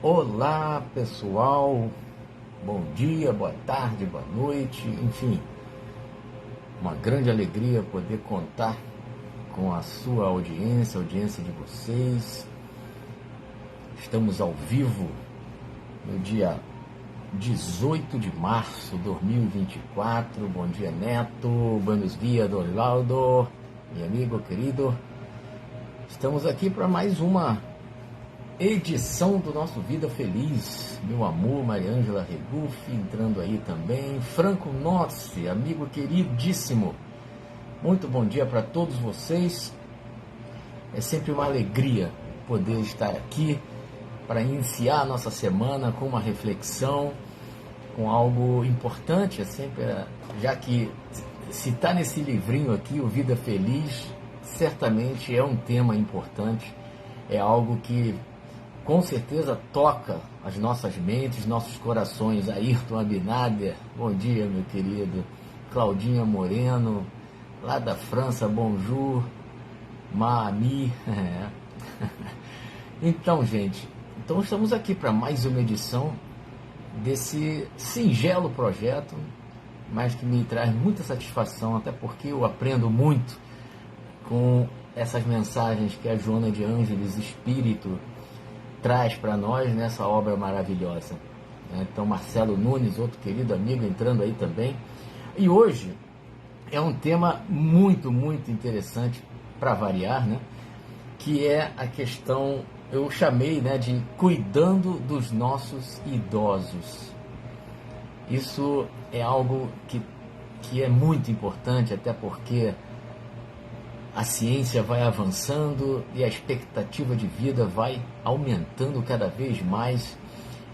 Olá pessoal, bom dia, boa tarde, boa noite, enfim, uma grande alegria poder contar com a sua audiência, a audiência de vocês. Estamos ao vivo no dia 18 de março de 2024, bom dia Neto, buenos dias Dorvaldo, meu amigo querido. Estamos aqui para mais uma edição do nosso Vida Feliz, meu amor, Mariângela Regufe, entrando aí também, Franco Nossi, amigo queridíssimo, muito bom dia para todos vocês. É sempre uma alegria poder estar aqui para iniciar a nossa semana com uma reflexão, com algo importante, é sempre, já que se está nesse livrinho aqui, o Vida Feliz, certamente é um tema importante, é algo que com certeza toca as nossas mentes, nossos corações. Ayrton Abinader, bom dia meu querido. Claudinha Moreno, lá da França, bonjour. Maami. Então, gente, estamos aqui para mais uma edição desse singelo projeto, mas que me traz muita satisfação, até porque eu aprendo muito com essas mensagens que a Joana de Ângeles Espírito traz para nós nessa obra maravilhosa. Então, Marcelo Nunes, outro querido amigo, entrando aí também. E hoje é um tema muito, muito interessante, para variar, né? Que é a questão, eu chamei, né, de cuidando dos nossos idosos. Isso é algo que é muito importante, até porque a ciência vai avançando e a expectativa de vida vai aumentando cada vez mais.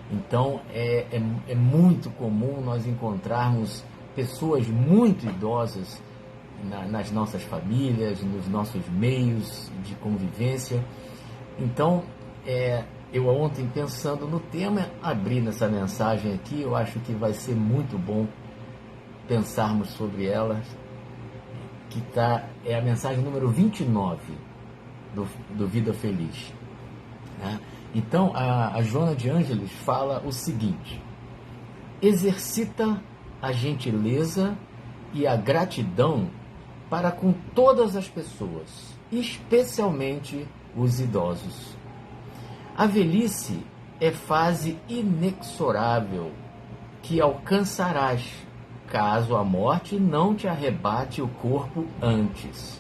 Então é muito comum nós encontrarmos pessoas muito idosas nas nossas famílias, nos nossos meios de convivência. Então eu ontem, pensando no tema, abri nessa mensagem aqui. Eu acho que vai ser muito bom pensarmos sobre ela, que é a mensagem número 29 do Vida Feliz, né? Então, a Joana de Ângeles fala o seguinte: exercita a gentileza e a gratidão para com todas as pessoas, especialmente os idosos. A velhice é fase inexorável que alcançarás, caso a morte não te arrebate o corpo antes.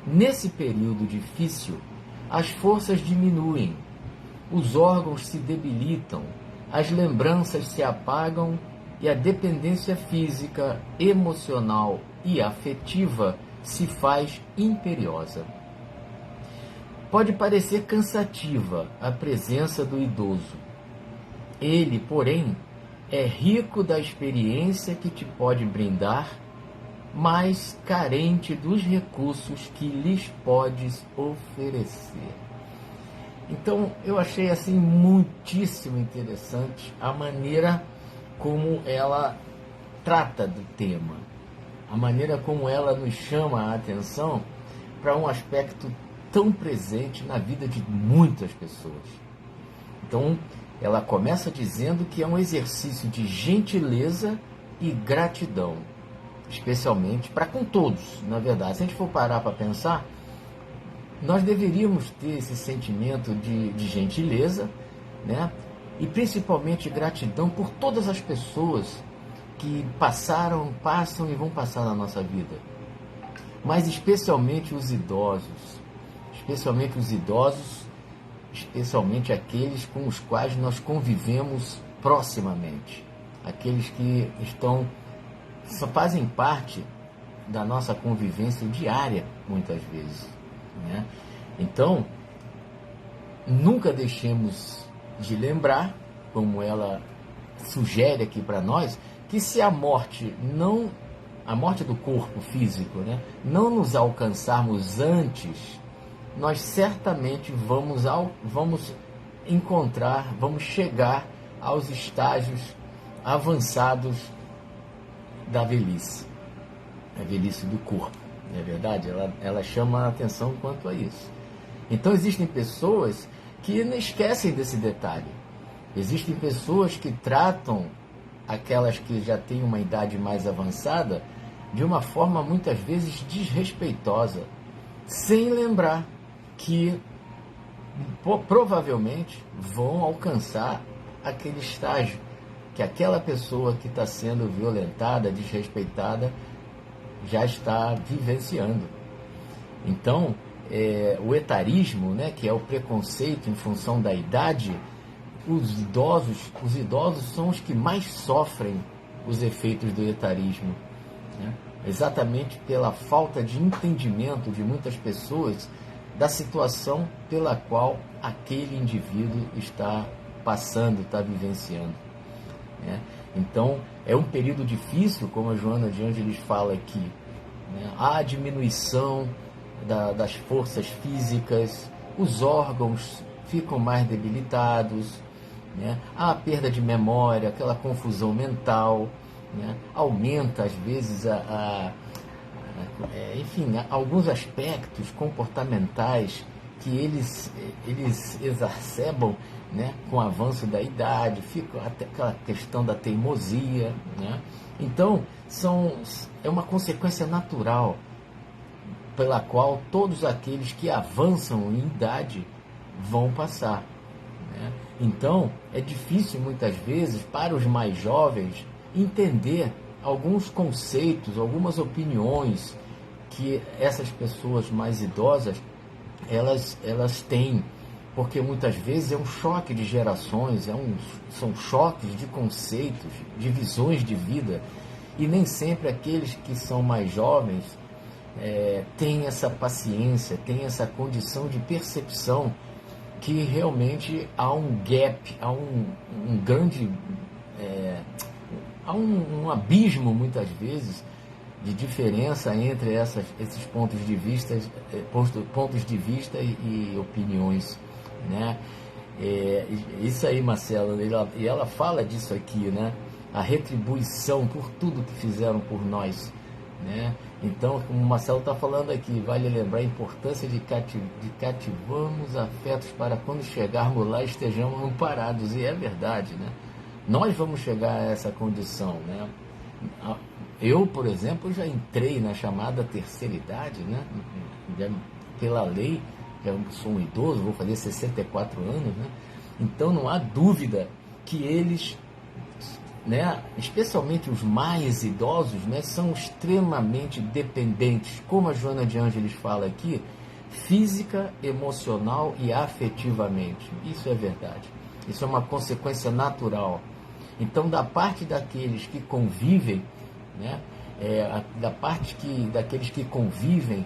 Nesse período difícil, as forças diminuem, os órgãos se debilitam, as lembranças se apagam e a dependência física, emocional e afetiva se faz imperiosa. Pode parecer cansativa a presença do idoso. Ele, porém, é rico da experiência que te pode brindar, mas carente dos recursos que lhes podes oferecer. Então, eu achei assim muitíssimo interessante a maneira como ela trata do tema, a maneira como ela nos chama a atenção para um aspecto tão presente na vida de muitas pessoas. Então, ela começa dizendo que é um exercício de gentileza e gratidão, especialmente para com todos. Na verdade, se a gente for parar para pensar, nós deveríamos ter esse sentimento de gentileza, né? E principalmente gratidão por todas as pessoas que passaram, passam e vão passar na nossa vida. Mas especialmente os idosos, especialmente aqueles com os quais nós convivemos proximamente, aqueles que só fazem parte da nossa convivência diária, muitas vezes, né? Então, nunca deixemos de lembrar, como ela sugere aqui para nós, que se a morte do corpo físico, né, não nos alcançarmos antes, nós certamente vamos chegar aos estágios avançados da velhice, a velhice do corpo, não é verdade? Ela chama a atenção quanto a isso. Então existem pessoas que não esquecem desse detalhe. Existem pessoas que tratam aquelas que já têm uma idade mais avançada de uma forma muitas vezes desrespeitosa, sem lembrar que provavelmente vão alcançar aquele estágio que aquela pessoa que está sendo violentada, desrespeitada, já está vivenciando. Então, o etarismo, né, que é o preconceito em função da idade, os idosos são os que mais sofrem os efeitos do etarismo, né? Exatamente pela falta de entendimento de muitas pessoas da situação pela qual aquele indivíduo está passando, está vivenciando, né? Então, é um período difícil, como a Joana de Ângeles fala aqui, né? Há a diminuição das forças físicas, os órgãos ficam mais debilitados, né? Há a perda de memória, aquela confusão mental, né? Aumenta às vezes enfim, alguns aspectos comportamentais que eles exacerbam, né, com o avanço da idade, fica até aquela questão da teimosia, né? Então, é uma consequência natural pela qual todos aqueles que avançam em idade vão passar, né? Então, é difícil muitas vezes para os mais jovens entender alguns conceitos, algumas opiniões que essas pessoas mais idosas elas têm, porque muitas vezes é um choque de gerações, são choques de conceitos, de visões de vida, e nem sempre aqueles que são mais jovens têm essa paciência, têm essa condição de percepção que realmente há um gap, há um grande há um abismo muitas vezes de diferença entre esses pontos de vista e opiniões, né? Isso aí, Marcelo, e ela fala disso aqui, né? A retribuição por tudo que fizeram por nós, né? Então, como o Marcelo está falando aqui, vale lembrar a importância de cativarmos afetos para quando chegarmos lá estejamos amparados, e é verdade, né? Nós vamos chegar a essa condição, né? Eu, por exemplo, já entrei na chamada terceira idade, né? Pela lei, já sou um idoso, vou fazer 64 anos, né? Então não há dúvida que eles, né, especialmente os mais idosos, né, são extremamente dependentes, como a Joana de Ângeles fala aqui, física, emocional e afetivamente. Isso é verdade. Isso é uma consequência natural. Então, da parte daqueles que convivem, né, daqueles que convivem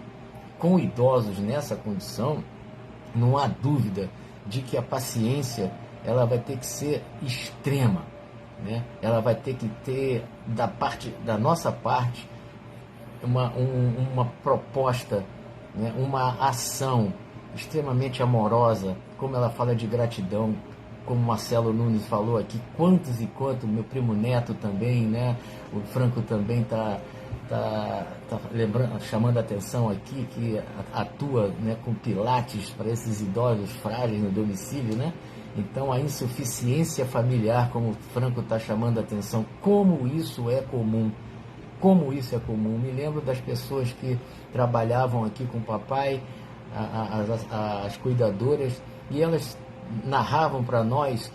com idosos nessa condição, não há dúvida de que a paciência ela vai ter que ser extrema, né? Ela vai ter que ter da nossa parte uma proposta, né, uma ação extremamente amorosa, como ela fala de gratidão, como o Marcelo Nunes falou aqui, quantos e quantos, meu primo Neto também, né? O Franco também está lembrando, chamando a atenção aqui, que atua, né, com pilates para esses idosos frágeis no domicílio, né? Então a insuficiência familiar, como o Franco está chamando a atenção, como isso é comum, me lembro das pessoas que trabalhavam aqui com o papai, as cuidadoras, e elas narravam para nós,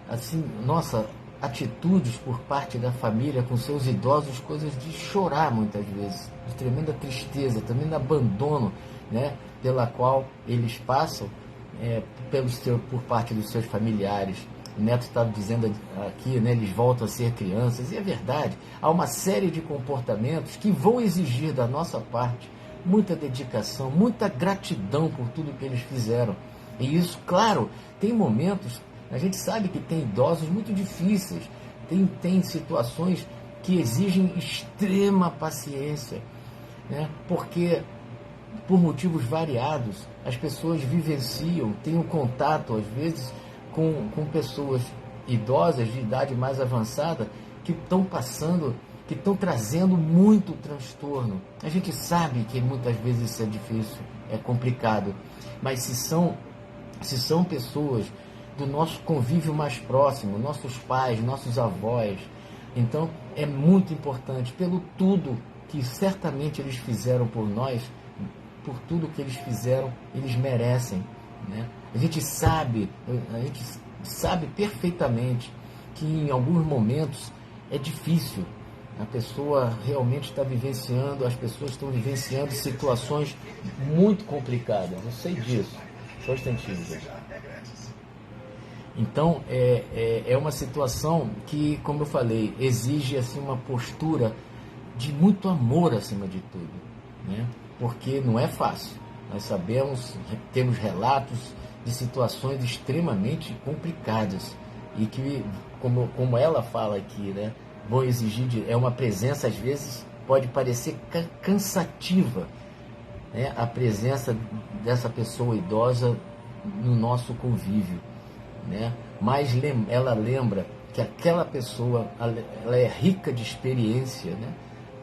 assim, nossa, atitudes por parte da família com seus idosos, coisas de chorar muitas vezes, de tremenda tristeza, tremendo abandono, né, pela qual eles passam por parte dos seus familiares. O Neto estava dizendo aqui, né, eles voltam a ser crianças, e é verdade, há uma série de comportamentos que vão exigir da nossa parte muita dedicação, muita gratidão por tudo que eles fizeram. E isso, claro, tem momentos, a gente sabe que tem idosos muito difíceis, tem situações que exigem extrema paciência, né? Porque, por motivos variados, as pessoas vivenciam, têm um contato, às vezes, com pessoas idosas, de idade mais avançada, que estão passando, que estão trazendo muito transtorno. A gente sabe que muitas vezes isso é difícil, é complicado, mas se são se são pessoas do nosso convívio mais próximo, nossos pais, nossos avós. Então é muito importante, pelo tudo que certamente eles fizeram por nós, por tudo que eles fizeram, eles merecem, né? A gente sabe perfeitamente que em alguns momentos é difícil. A pessoa realmente está vivenciando, as pessoas estão vivenciando situações muito complicadas. Eu sei disso. Só um instantinho, gente. Então, é uma situação que, como eu falei, exige assim, uma postura de muito amor acima de tudo, né? Porque não é fácil. Nós sabemos, temos relatos de situações extremamente complicadas e que, como ela fala aqui, né, vão exigir, é uma presença, às vezes, pode parecer cansativa, né, a presença dessa pessoa idosa no nosso convívio, né? Mas ela lembra que aquela pessoa, ela é rica de experiência, né?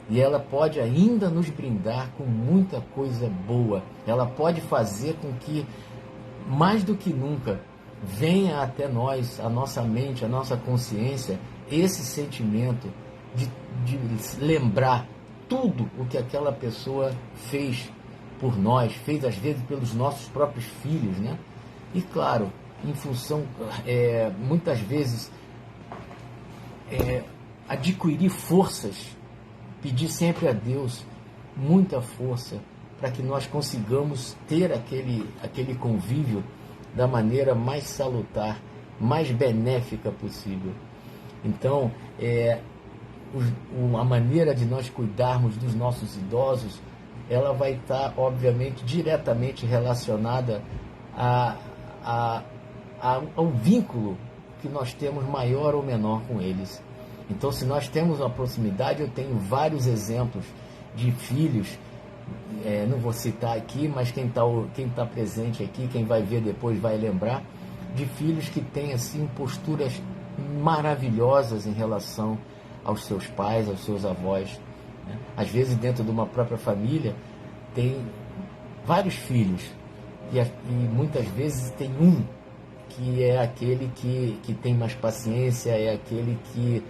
E ela pode ainda nos brindar com muita coisa boa. Ela pode fazer com que, mais do que nunca, venha até nós, a nossa mente, a nossa consciência, esse sentimento de lembrar tudo o que aquela pessoa fez por nós, fez às vezes pelos nossos próprios filhos, né? E claro, em função, muitas vezes, adquirir forças, pedir sempre a Deus muita força para que nós consigamos ter aquele convívio da maneira mais salutar, mais benéfica possível. Então, a maneira de nós cuidarmos dos nossos idosos, ela vai estar, obviamente, diretamente relacionada ao vínculo que nós temos maior ou menor com eles. Então, se nós temos uma proximidade, eu tenho vários exemplos de filhos, não vou citar aqui, mas quem tá presente aqui, quem vai ver depois vai lembrar, de filhos que têm assim, posturas maravilhosas em relação aos seus pais, aos seus avós, né? Às vezes, dentro de uma própria família, tem vários filhos, e muitas vezes tem um que é aquele que tem mais paciência, é aquele que,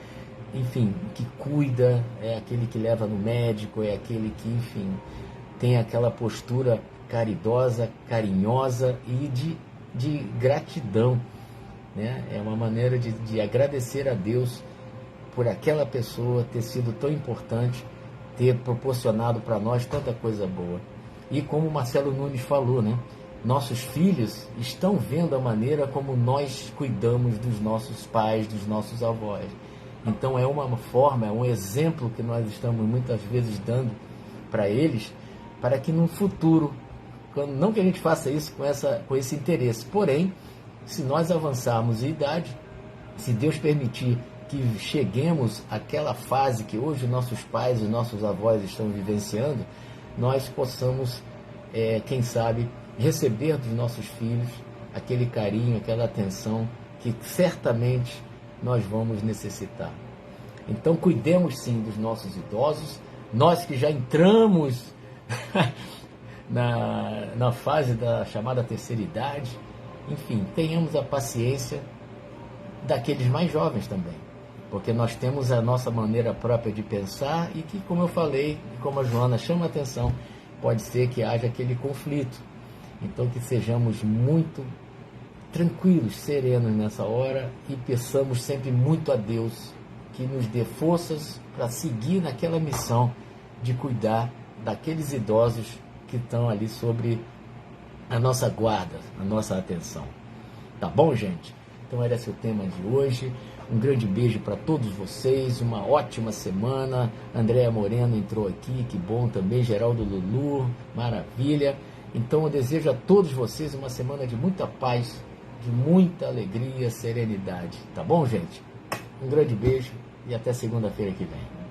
enfim, que cuida, é aquele que leva no médico, é aquele que, enfim, tem aquela postura caridosa, carinhosa e de gratidão, né? É uma maneira de agradecer a Deus por aquela pessoa ter sido tão importante, ter proporcionado para nós tanta coisa boa. E como o Marcelo Nunes falou, né? Nossos filhos estão vendo a maneira como nós cuidamos dos nossos pais, dos nossos avós. Então é uma forma, é um exemplo que nós estamos muitas vezes dando para eles, para que no futuro, não que a gente faça isso com esse interesse, porém, se nós avançarmos em idade, se Deus permitir que cheguemos àquela fase que hoje os nossos pais e nossos avós estão vivenciando, nós possamos, quem sabe, receber dos nossos filhos aquele carinho, aquela atenção que certamente nós vamos necessitar. Então cuidemos sim dos nossos idosos, nós que já entramos na fase da chamada terceira idade, enfim, tenhamos a paciência daqueles mais jovens também, porque nós temos a nossa maneira própria de pensar e que, como eu falei, como a Joana chama a atenção, pode ser que haja aquele conflito. Então que sejamos muito tranquilos, serenos nessa hora e peçamos sempre muito a Deus que nos dê forças para seguir naquela missão de cuidar daqueles idosos que estão ali sobre a nossa guarda, a nossa atenção. Tá bom, gente? Então era esse o tema de hoje. Um grande beijo para todos vocês, uma ótima semana. Andréa Moreno entrou aqui, que bom também. Geraldo Lulu, maravilha. Então eu desejo a todos vocês uma semana de muita paz, de muita alegria, serenidade. Tá bom, gente? Um grande beijo e até segunda-feira que vem.